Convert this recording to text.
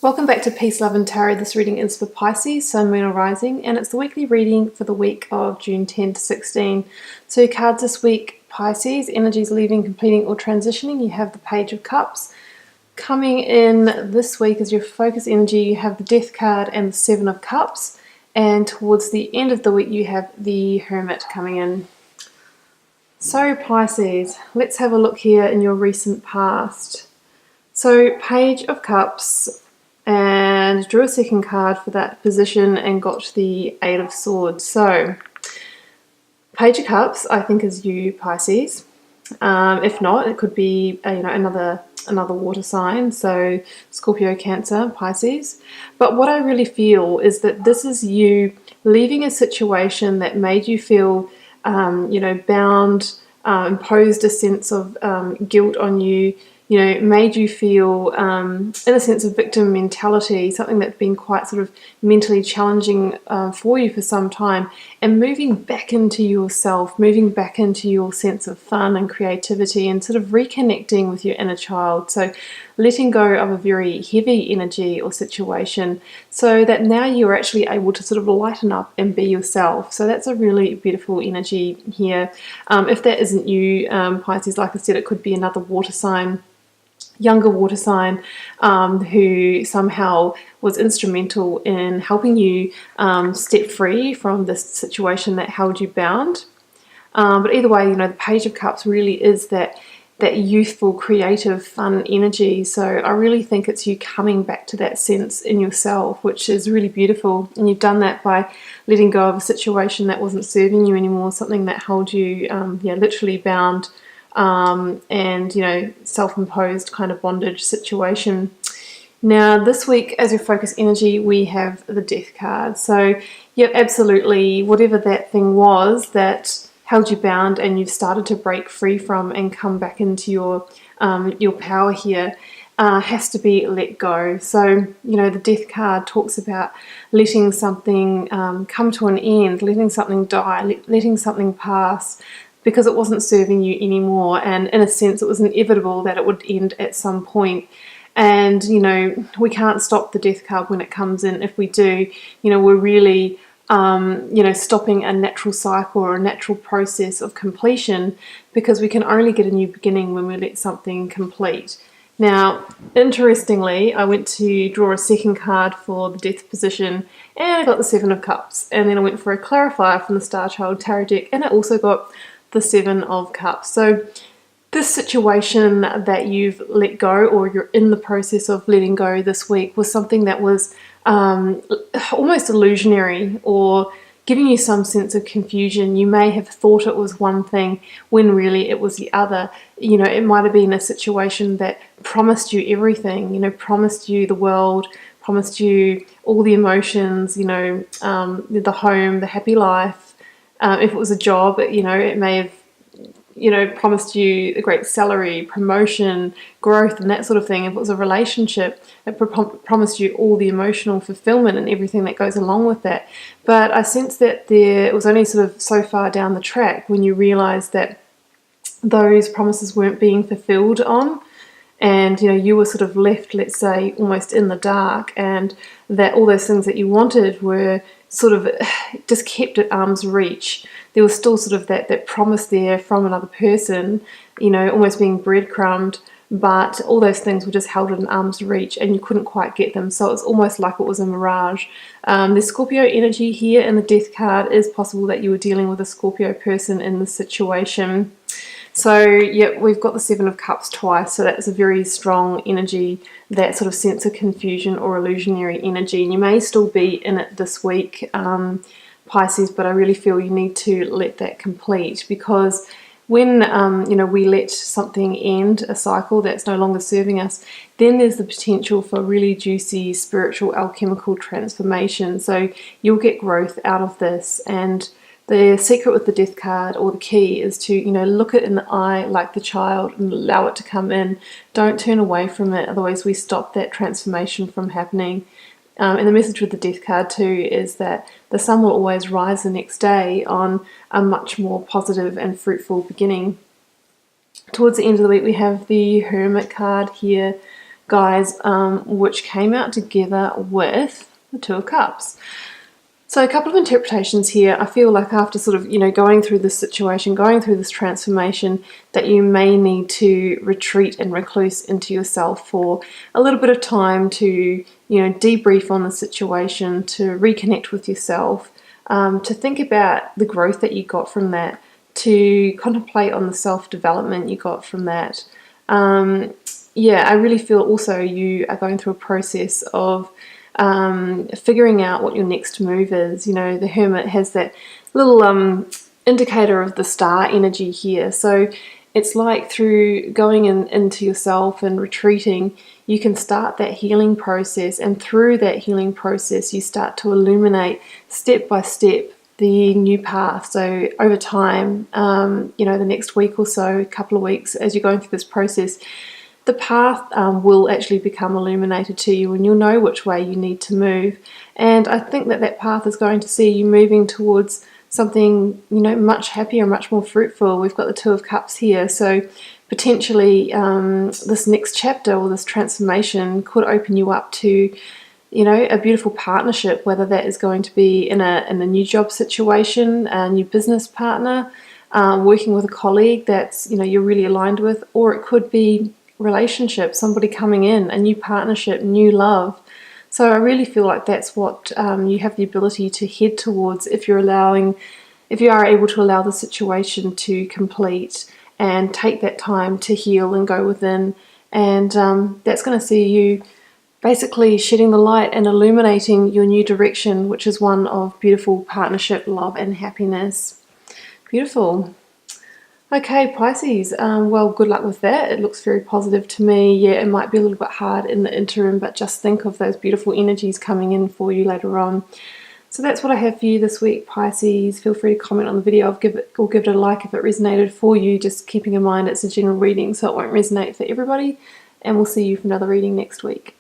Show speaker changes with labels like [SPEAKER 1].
[SPEAKER 1] Welcome back to Peace, Love and Tarot. This reading is for Pisces, Sun, Moon or Rising, and it's the weekly reading for the week of June 10 to 16. So your cards this week, Pisces, energies leaving, completing or transitioning. You have the Page of Cups. Coming in this week as your focus energy, you have the Death card and the Seven of Cups. And towards the end of the week, you have the Hermit coming in. So Pisces, let's have a look here in your recent past. So Page of Cups, and drew a second card for that position and got the Eight of Swords. So Page of Cups, I think, is you, Pisces. If not, it could be another water sign, so Scorpio, Cancer, Pisces. But what I really feel is that this is you leaving a situation that made you feel bound, imposed a sense of guilt on you, made you feel in a sense of victim mentality, something that's been quite sort of mentally challenging for you for some time, and moving back into yourself, moving back into your sense of fun and creativity and sort of reconnecting with your inner child. So letting go of a very heavy energy or situation so that now you're actually able to sort of lighten up and be yourself. So that's a really beautiful energy here. If that isn't you, Pisces, like I said, it could be another water sign, younger water sign, who somehow was instrumental in helping you step free from this situation that held you bound. But either way, the Page of Cups really is that youthful, creative, fun energy. So I really think it's you coming back to that sense in yourself, which is really beautiful. And you've done that by letting go of a situation that wasn't serving you anymore, something that held you literally bound, and self-imposed kind of bondage situation. Now this week, as your focus energy, we have the Death card. So yep, absolutely, whatever that thing was that held you bound and you've started to break free from and come back into your power here, has to be let go. So the Death card talks about letting something come to an end, letting something die, letting something pass, because it wasn't serving you anymore, and in a sense it was inevitable that it would end at some point. And we can't stop the Death card when it comes in. If we do, we're really stopping a natural cycle or a natural process of completion, because we can only get a new beginning when we let something complete. Now, interestingly, I went to draw a second card for the Death position and I got the Seven of Cups, and then I went for a clarifier from the Star Child Tarot deck and I also got the Seven of Cups. So this situation that you've let go, or you're in the process of letting go this week, was something that was almost illusionary or giving you some sense of confusion. You may have thought it was one thing when really it was the other. It might have been a situation that promised you everything, promised you the world, promised you all the emotions, the home, the happy life. If it was a job, it may have promised you a great salary, promotion, growth, and that sort of thing. If it was a relationship, it promised you all the emotional fulfillment and everything that goes along with that. But I sense that it was only sort of so far down the track when you realised that those promises weren't being fulfilled on, and you were sort of left, let's say, almost in the dark, and that all those things that you wanted were sort of just kept at arm's reach. There was still sort of that promise there from another person, almost being breadcrumbed, but all those things were just held at an arm's reach and you couldn't quite get them. So it's almost like it was a mirage. There's Scorpio energy here in the Death card. It is possible that you were dealing with a Scorpio person in this situation. So yeah, we've got the Seven of Cups twice, so that's a very strong energy, that sort of sense of confusion or illusionary energy. And you may still be in it this week, Pisces, but I really feel you need to let that complete, because when we let something end, a cycle that's no longer serving us, then there's the potential for really juicy spiritual alchemical transformation. So you'll get growth out of this. And the secret with the Death card, or the key, is to look it in the eye like the child and allow it to come in. Don't turn away from it, otherwise we stop that transformation from happening. And the message with the Death card too is that the sun will always rise the next day on a much more positive and fruitful beginning. Towards the end of the week, we have the Hermit card here. guys, which came out together with the Two of Cups. So a couple of interpretations here. I feel like after sort of, going through this situation, going through this transformation, that you may need to retreat and recluse into yourself for a little bit of time to, debrief on the situation, to reconnect with yourself, to think about the growth that you got from that, to contemplate on the self-development you got from that. I really feel also you are going through a process of figuring out what your next move is. The Hermit has that little indicator of the star energy here. So it's like through going into yourself and retreating, you can start that healing process. And through that healing process, you start to illuminate step by step the new path. So over time, the next week or so, a couple of weeks, as you're going through this process, the path will actually become illuminated to you, and you'll know which way you need to move. And I think that path is going to see you moving towards something, much happier, much more fruitful. We've got the Two of Cups here, so potentially this next chapter or this transformation could open you up to, a beautiful partnership, whether that is going to be in a new job situation, a new business partner, working with a colleague that's, you're really aligned with, or it could be relationship, somebody coming in, a new partnership, new love. So I really feel like that's what you have the ability to head towards if you are able to allow the situation to complete and take that time to heal and go within. And that's going to see you basically shedding the light and illuminating your new direction, which is one of beautiful partnership, love and happiness. Beautiful. Okay, Pisces, well, good luck with that. It looks very positive to me. Yeah, it might be a little bit hard in the interim, but just think of those beautiful energies coming in for you later on. So that's what I have for you this week, Pisces. Feel free to comment on the video or give it a like if it resonated for you, just keeping in mind it's a general reading, so it won't resonate for everybody. And we'll see you for another reading next week.